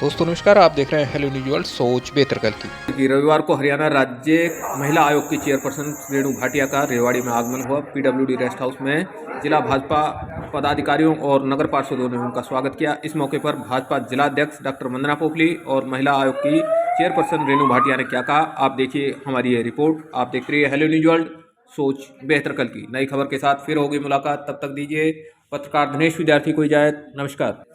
दोस्तों नमस्कार, आप देख रहे हैं हेलो न्यूज वर्ल्ड। सोच बेहतर कल की। कि रविवार को हरियाणा राज्य महिला आयोग की चेयरपर्सन रेणु भाटिया का रेवाड़ी में आगमन हुआ। पीडब्ल्यूडी रेस्ट हाउस में जिला भाजपा पदाधिकारियों और नगर पार्षदों ने उनका स्वागत किया। इस मौके पर भाजपा जिलाध्यक्ष डॉक्टर वंदना पोपली और महिला आयोग की चेयरपर्सन रेणु भाटिया ने क्या कहा, आप देखिए हमारी ये रिपोर्ट। आप देख रही है हेलो न्यूज वर्ल्ड, सोच बेहतर कल की। नई खबर के साथ फिर होगी मुलाकात, तब तक दीजिए पत्रकार दिनेश विद्यार्थी को इजाजत। नमस्कार।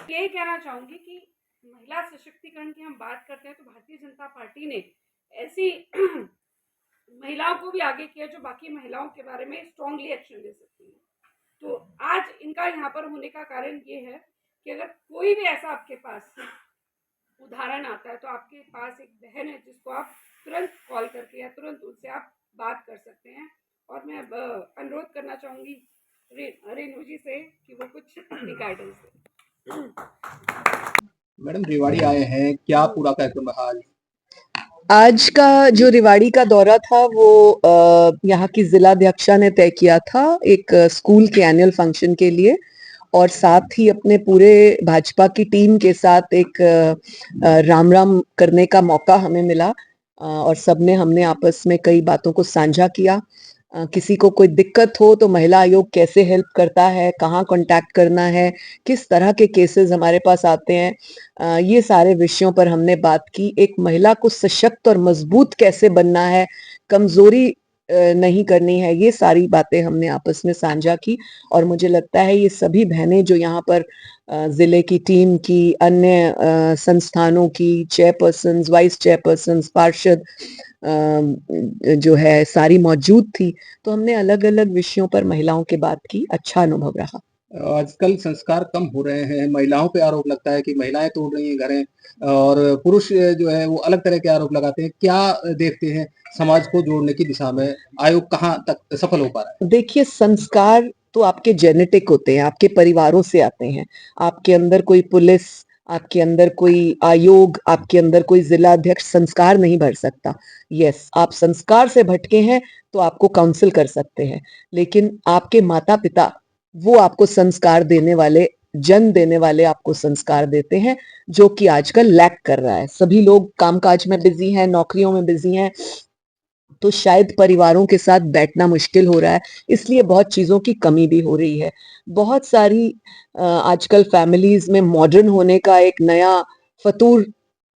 यही कहना चाहूंगी कि महिला सशक्तिकरण की हम बात करते हैं तो भारतीय जनता पार्टी ने ऐसी महिलाओं को भी आगे किया जो बाकी महिलाओं के बारे में स्ट्रांगली एक्शन ले सकती हैं। तो आज इनका यहाँ पर होने का कारण ये है कि अगर कोई भी ऐसा आपके पास उदाहरण आता है तो आपके पास एक बहन है जिसको आप तुरंत कॉल करके या तुरंत उनसे आप बात कर सकते हैं। और मैं अनुरोध करना चाहूंगी रेणु जी से कि वो कुछ अपनी गाइडेंस दें। मैडम रेवाड़ी आए हैं, क्या पूरा कार्यक्रम रहा आज? आज का जो रेवाड़ी का दौरा था वो यहाँ की जिलाध्यक्षा ने तय किया था एक स्कूल के एनुअल फंक्शन के लिए, और साथ ही अपने पूरे भाजपा की टीम के साथ एक राम राम करने का मौका हमें मिला। और सबने हमने आपस में कई बातों को साझा किया। किसी को कोई दिक्कत हो तो महिला आयोग कैसे हेल्प करता है, कहाँ कांटेक्ट करना है, किस तरह के केसेस हमारे पास आते हैं, ये सारे विषयों पर हमने बात की। एक महिला को सशक्त और मजबूत कैसे बनना है, कमजोरी नहीं करनी है, ये सारी बातें हमने आपस में साझा की। और मुझे लगता है ये सभी बहनें जो यहाँ पर जिले की टीम की, अन्य संस्थानों की चेयरपर्सन, वाइस चेयरपर्सन, पार्षद जो है सारी मौजूद थी। तो हमने अलग अलग विषयों पर महिलाओं के बात की। अच्छा अनुभव रहा। आजकल संस्कार कम हो रहे हैं, महिलाओं पे आरोप लगता है कि महिलाएं तोड़ रही हैं घरें, और पुरुष जो है वो अलग तरह के आरोप लगाते हैं। क्या देखते हैं समाज को जोड़ने की दिशा में आयोग कहाँ तक सफल हो पा रहा है? देखिए, संस्कार तो आपके जेनेटिक होते हैं, आपके परिवारों से आते हैं। आपके अंदर कोई पुलिस, आपके अंदर कोई आयोग, आपके अंदर कोई जिला अध्यक्ष संस्कार नहीं भर सकता। यस, आप संस्कार से भटके हैं तो आपको काउंसिल कर सकते हैं, लेकिन आपके माता पिता वो आपको संस्कार देने वाले, जन्म देने वाले आपको संस्कार देते हैं, जो कि आजकल लैक कर रहा है। सभी लोग कामकाज में बिजी हैं, नौकरियों में बिजी हैं, तो शायद परिवारों के साथ बैठना मुश्किल हो रहा है, इसलिए बहुत चीजों की कमी भी हो रही है। बहुत सारी आजकल फैमिलीज में मॉडर्न होने का एक नया फतूर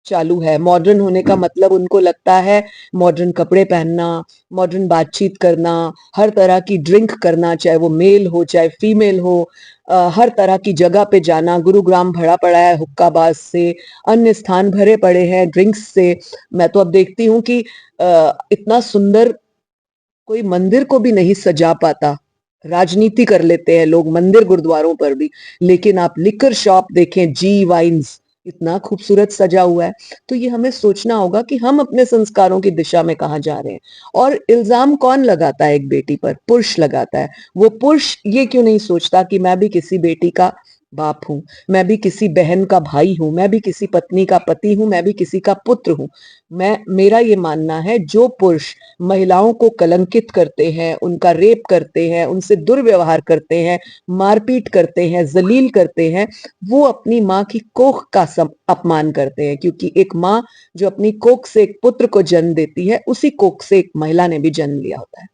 चालू है। मॉडर्न होने का मतलब उनको लगता है मॉडर्न कपड़े पहनना, मॉडर्न बातचीत करना, हर तरह की ड्रिंक करना, चाहे वो मेल हो चाहे फीमेल हो, हर तरह की जगह पे जाना। गुरुग्राम भरा पड़ा है हुक्काबाज से, अन्य स्थान भरे पड़े हैं ड्रिंक्स से। मैं तो अब देखती हूँ कि इतना सुंदर कोई मंदिर को भी नहीं सजा पाता। राजनीति कर लेते हैं लोग मंदिर गुरुद्वारों पर भी, लेकिन आप लिकर शॉप देखें, जी वाइन्स इतना खूबसूरत सजा हुआ है। तो ये हमें सोचना होगा कि हम अपने संस्कारों की दिशा में कहाँ जा रहे हैं। और इल्जाम कौन लगाता है एक बेटी पर? पुरुष लगाता है। वो पुरुष ये क्यों नहीं सोचता कि मैं भी किसी बेटी का बाप हूं, मैं भी किसी बहन का भाई हूं, मैं भी किसी पत्नी का पति हूं, मैं भी किसी का पुत्र हूं। मेरा ये मानना है, जो पुरुष महिलाओं को कलंकित करते हैं, उनका रेप करते हैं, उनसे दुर्व्यवहार करते हैं, मारपीट करते हैं, जलील करते हैं, वो अपनी माँ की कोख का अपमान करते हैं। क्योंकि एक माँ जो अपनी कोख से एक पुत्र को जन्म देती है, उसी कोख से एक महिला ने भी जन्म लिया होता है।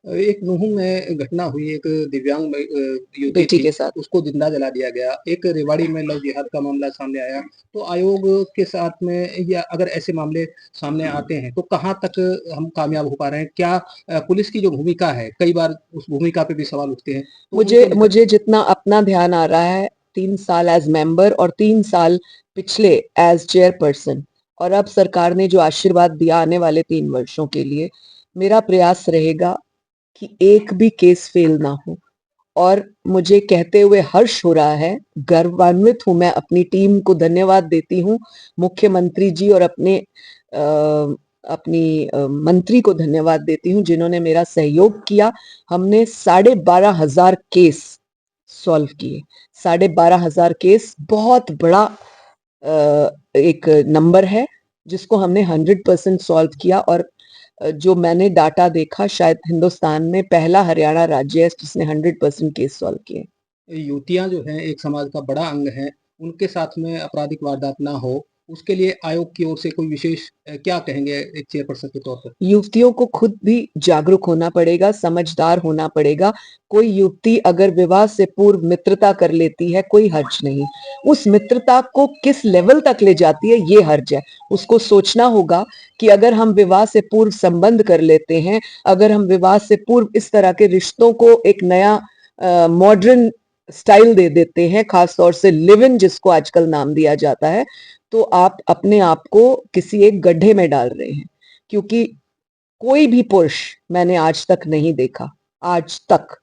एक नूहू में घटना हुई, एक दिव्यांग युवती बेटी थी, के साथ उसको जिंदा जला दिया गया। एक रेवाड़ी में लव जिहाद का मामला सामने आया, तो आयोग के साथ में या अगर ऐसे मामले सामने आते हैं तो कहाँ तक हम कामयाब हो पा रहे हैं? क्या पुलिस की जो भूमिका है, कई बार उस भूमिका पे भी सवाल उठते हैं, तो मुझे जितना अपना ध्यान आ रहा है, 3 साल एज मेंबर और 3 साल पिछले एज चेयरपर्सन, और अब सरकार ने जो आशीर्वाद दिया आने वाले 3 वर्षों के लिए, मेरा प्रयास रहेगा कि एक भी केस फेल ना हो। और मुझे कहते हुए हर्ष हो रहा है, गर्वान्वित हूं, मैं अपनी टीम को धन्यवाद देती हूँ, मुख्यमंत्री जी और अपनी मंत्री को धन्यवाद देती हूँ जिन्होंने मेरा सहयोग किया। हमने 12,500 केस सॉल्व किए। 12,500 केस बहुत बड़ा एक नंबर है, जिसको हमने 100% सॉल्व किया। और जो मैंने डाटा देखा, शायद हिंदुस्तान में पहला हरियाणा राज्य है जिसने 100% केस सॉल्व किए। युवतियां जो हैं एक समाज का बड़ा अंग है, उनके साथ में आपराधिक वारदात ना हो, उसके लिए आयोग की ओर से कोई विशेष क्या कहेंगे एक चेयरपर्सन के तौर पर? युवतियों को खुद भी जागरूक होना पड़ेगा, समझदार होना पड़ेगा। कोई युवती अगर विवाह से पूर्व मित्रता कर लेती है, कोई हर्ज नहीं। उस मित्रता को किस लेवल तक ले जाती है, ये हर्ज है। उसको सोचना होगा कि अगर हम विवाह से पूर्व संबंध कर लेते हैं, अगर हम विवाह से पूर्व इस तरह के रिश्तों को एक नया मॉडर्न स्टाइल दे देते हैं, खास तौर से लिव इन जिसको आजकल नाम दिया जाता है, तो आप अपने आप को किसी एक गड्ढे में डाल रहे हैं। क्योंकि कोई भी पुरुष मैंने आज तक नहीं देखा, आज तक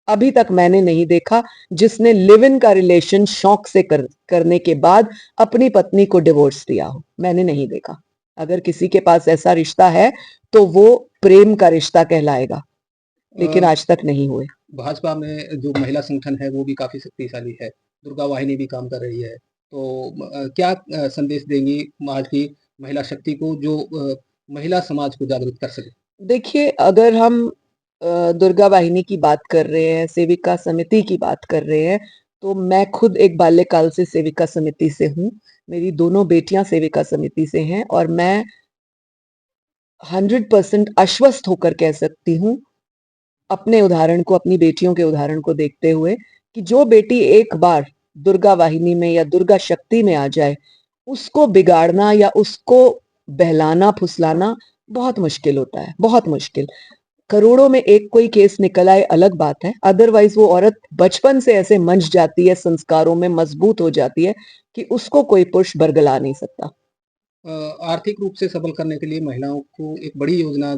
अभी तक मैंने नहीं देखा जिसने लिव इन का रिलेशन शौक से करने के बाद अपनी पत्नी को डिवोर्स दिया हो। मैंने नहीं देखा। अगर किसी के पास ऐसा रिश्ता है तो वो प्रेम का रिश्ता कहलाएगा, लेकिन आज तक नहीं हुए। भाजपा में जो महिला संगठन है वो भी काफी शक्तिशाली है, दुर्गा वाहिनी भी काम कर रही है, तो क्या संदेश देंगी आज की महिला शक्ति को जो महिला समाज को जागरूक कर सके? देखिए, अगर हम दुर्गा वाहिनी की बात कर रहे हैं, सेविका समिति की बात कर रहे हैं, तो मैं खुद एक बाल्यकाल से सेविका समिति से हूँ। मेरी दोनों बेटियां सेविका समिति से हैं और मैं 100% आश्वस्त होकर कह सकती हूँ, अपने उदाहरण को, अपनी बेटियों के उदाहरण को देखते हुए, कि जो बेटी एक बार दुर्गा वाहिनी में या दुर्गा शक्ति में आ जाए, उसको बिगाड़ना या उसको बहलाना फुसलाना बहुत मुश्किल होता है, बहुत मुश्किल। करोड़ों में एक कोई केस निकल आए अलग बात है, अदरवाइज वो औरत बचपन से ऐसे मंच जाती है, संस्कारों में मजबूत हो जाती है कि उसको कोई पुरुष बरगला नहीं सकता। आर्थिक रूप से सबल करने के लिए महिलाओं को एक बड़ी योजना,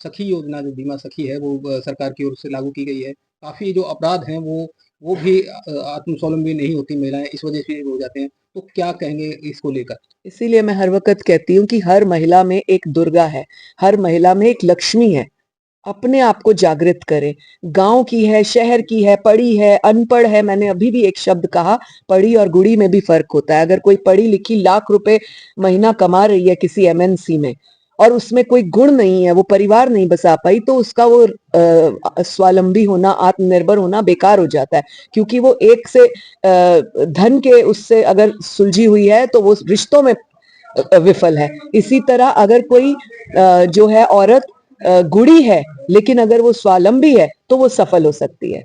सखी योजना जो बीमा सखी है वो सरकार की ओर से लागू की गई है। काफ़ी जो अपराध हैं वो भी आत्मस्वावलंबी नहीं होती महिलाएँ, इस वजह से हो जाते हैं। तो क्या कहेंगे इसको लेकर? इसीलिए मैं हर वक़्त कहती हूँ कि हर महिला में एक दुर्गा है, हर महिला में एक लक्ष्मी है। अपने आप को जागृत करें। गाँव की है, शहर की है, पढ़ी है, अनपढ़ है, मैंने अभी भी एक शब्द कहा, पढ़ी और गुड़ी में भी फ़र्क होता है। अगर कोई पढ़ी-लिखी लाख रुपए महीना कमा रही है किसी एमएनसी में और उसमें कोई गुण नहीं है, वो परिवार नहीं बसा पाई, तो उसका वो स्वावलंबी होना, आत्मनिर्भर होना बेकार हो जाता है। क्योंकि वो एक से धन के उससे अगर सुलझी हुई है, तो वो रिश्तों में विफल है। इसी तरह अगर कोई जो है औरत गुणी है, लेकिन अगर वो स्वावलंबी है, तो वो सफल हो सकती है।